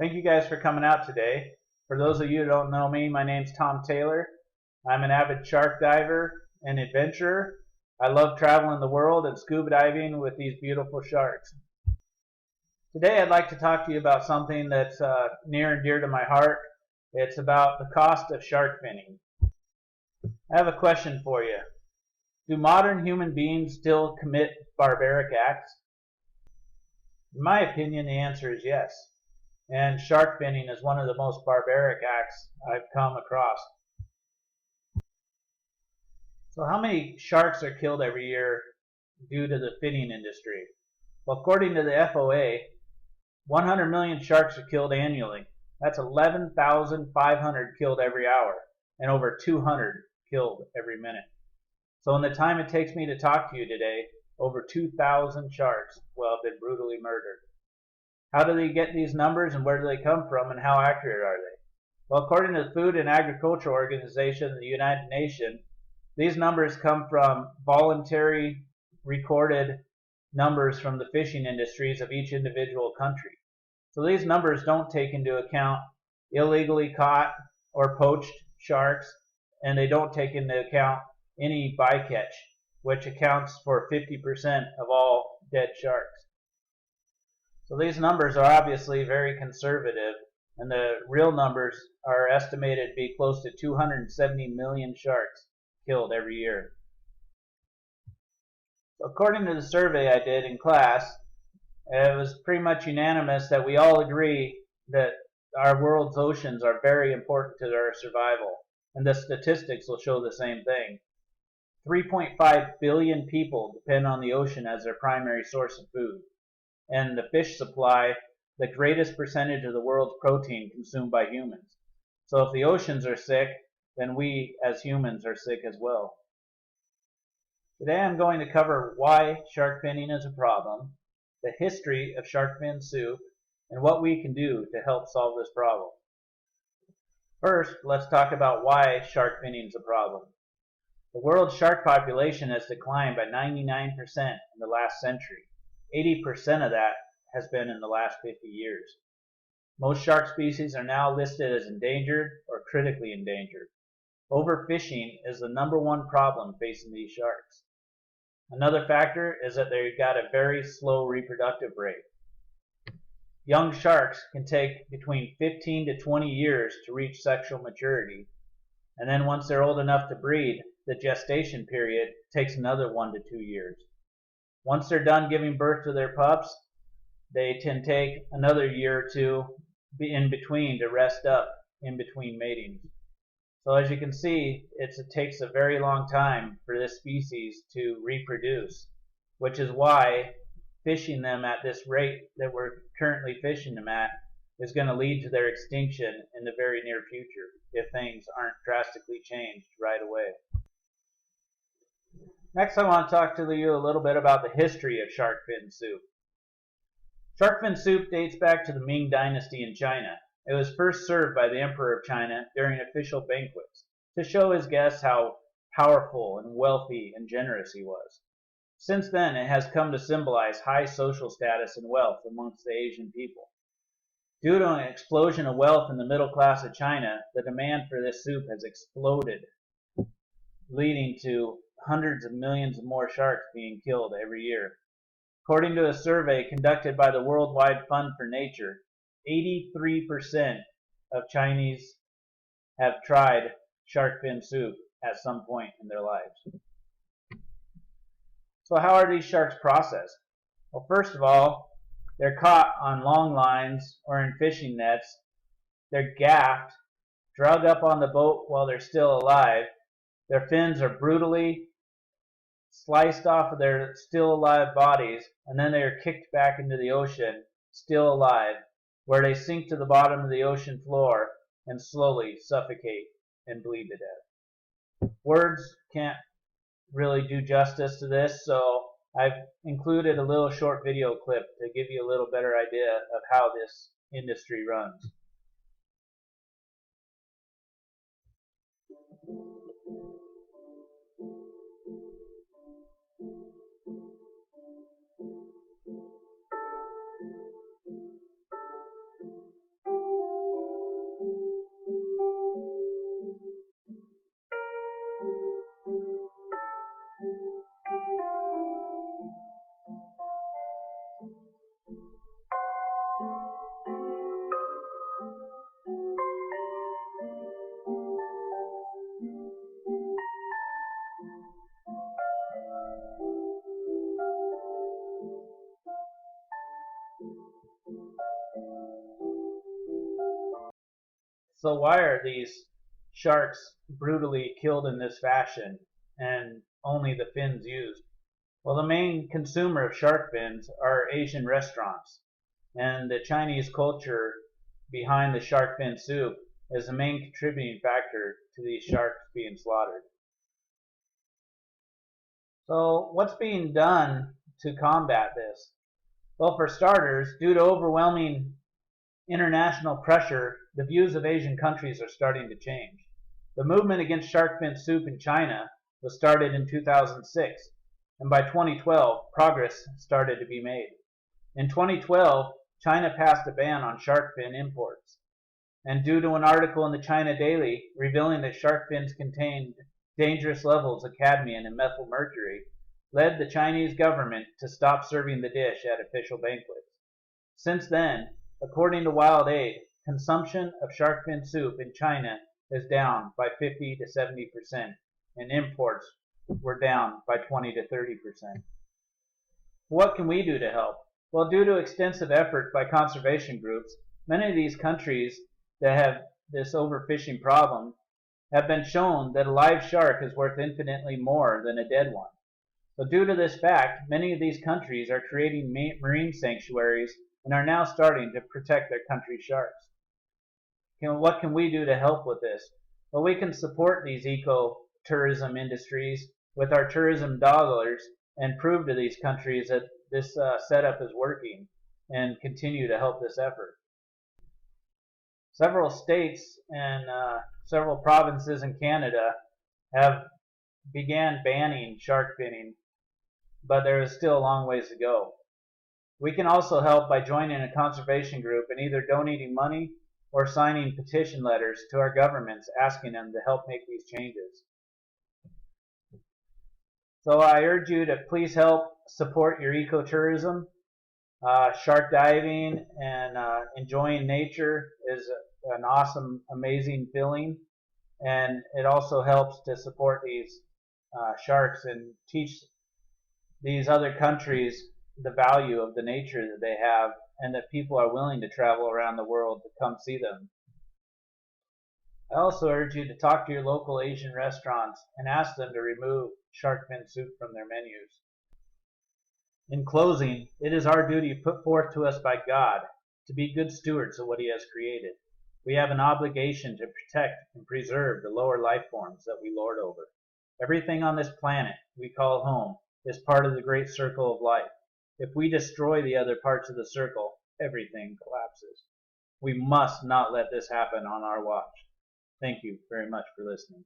Thank you guys for coming out today. For those of you who don't know me, my name's Tom Taylor. I'm an avid shark diver and adventurer. I love traveling the world and scuba diving with these beautiful sharks. Today I'd like to talk to you about something that's near and dear to my heart. It's about the cost of shark finning. I have a question for you. Do modern human beings still commit barbaric acts? In my opinion, the answer is yes. And shark finning is one of the most barbaric acts I've come across. So how many sharks are killed every year due to the finning industry? Well, according to the FOA, 100 million sharks are killed annually. That's 11,500 killed every hour and over 200 killed every minute. So in the time it takes me to talk to you today, over 2,000 sharks will have been brutally murdered. How do they get these numbers and where do they come from and how accurate are they? Well, according to the Food and Agriculture Organization of the United Nations, these numbers come from voluntary recorded numbers from the fishing industries of each individual country. So these numbers don't take into account illegally caught or poached sharks, and they don't take into account any bycatch, which accounts for 50% of all dead sharks. So these numbers are obviously very conservative, and the real numbers are estimated to be close to 270 million sharks killed every year. So according to the survey I did in class, it was pretty much unanimous that we all agree that our world's oceans are very important to our survival, and the statistics will show the same thing. 3.5 billion people depend on the ocean as their primary source of food, and the fish supply the greatest percentage of the world's protein consumed by humans. So if the oceans are sick, then we as humans are sick as well. Today I'm going to cover why shark finning is a problem, the history of shark fin soup, and what we can do to help solve this problem. First, let's talk about why shark finning is a problem. The world's shark population has declined by 99% in the last century. 80% of that has been in the last 50 years. Most shark species are now listed as endangered or critically endangered. Overfishing is the #1 problem facing these sharks. Another factor is that they've got a very slow reproductive rate. Young sharks can take between 15 to 20 years to reach sexual maturity, and then once they're old enough to breed, the gestation period takes another 1 to 2 years. Once they're done giving birth to their pups, they can take another year or two in between to rest up in between matings. So as you can see, it takes a very long time for this species to reproduce, which is why fishing them at this rate that we're currently fishing them at is going to lead to their extinction in the very near future if things aren't drastically changed right away. Next, I want to talk to you a little bit about the history of shark fin soup. Shark fin soup dates back to the Ming Dynasty in China. It was first served by the Emperor of China during official banquets to show his guests how powerful and wealthy and generous he was. Since then, it has come to symbolize high social status and wealth amongst the Asian people. Due to an explosion of wealth in the middle class of China, the demand for this soup has exploded, leading to hundreds of millions of more sharks being killed every year. According to a survey conducted by the Worldwide Fund for Nature, 83% of Chinese have tried shark fin soup at some point in their lives. So how are these sharks processed? Well, first of all, they're caught on long lines or in fishing nets. They're gaffed, drug up on the boat while they're still alive. Their fins are brutally sliced off of their still alive bodies, and then they are kicked back into the ocean, still alive, where they sink to the bottom of the ocean floor and slowly suffocate and bleed to death. Words can't really do justice to this, so I've included a little short video clip to give you a little better idea of how this industry runs. So why are these sharks brutally killed in this fashion and only the fins used? Well, the main consumer of shark fins are Asian restaurants, and the Chinese culture behind the shark fin soup is the main contributing factor to these sharks being slaughtered. So what's being done to combat this? Well, for starters, due to overwhelming international pressure, the views of Asian countries are starting to change. The movement against shark fin soup in China was started in 2006, and by 2012, progress started to be made. In 2012, China passed a ban on shark fin imports, and due to an article in the China Daily revealing that shark fins contained dangerous levels of cadmium and methylmercury, led the Chinese government to stop serving the dish at official banquets. Since then, according to WildAid, consumption of shark fin soup in China is down by 50 to 70%, and imports were down by 20 to 30%. What can we do to help? Well, due to extensive effort by conservation groups, many of these countries that have this overfishing problem have been shown that a live shark is worth infinitely more than a dead one. So due to this fact, many of these countries are creating marine sanctuaries and are now starting to protect their country's sharks. What can we do to help with this? Well, we can support these eco-tourism industries with our tourism dollars and prove to these countries that this setup is working and continue to help this effort. Several states and several provinces in Canada have began banning shark finning, but there is still a long ways to go. We can also help by joining a conservation group and either donating money or signing petition letters to our governments asking them to help make these changes. So I urge you to please help support your ecotourism. Shark diving and enjoying nature is an awesome, amazing feeling, and it also helps to support these sharks and teach these other countries the value of the nature that they have, and that people are willing to travel around the world to come see them. I also urge you to talk to your local Asian restaurants and ask them to remove shark fin soup from their menus. In closing, it is our duty put forth to us by God to be good stewards of what He has created. We have an obligation to protect and preserve the lower life forms that we lord over. Everything on this planet we call home is part of the great circle of life. If we destroy the other parts of the circle, everything collapses. We must not let this happen on our watch. Thank you very much for listening.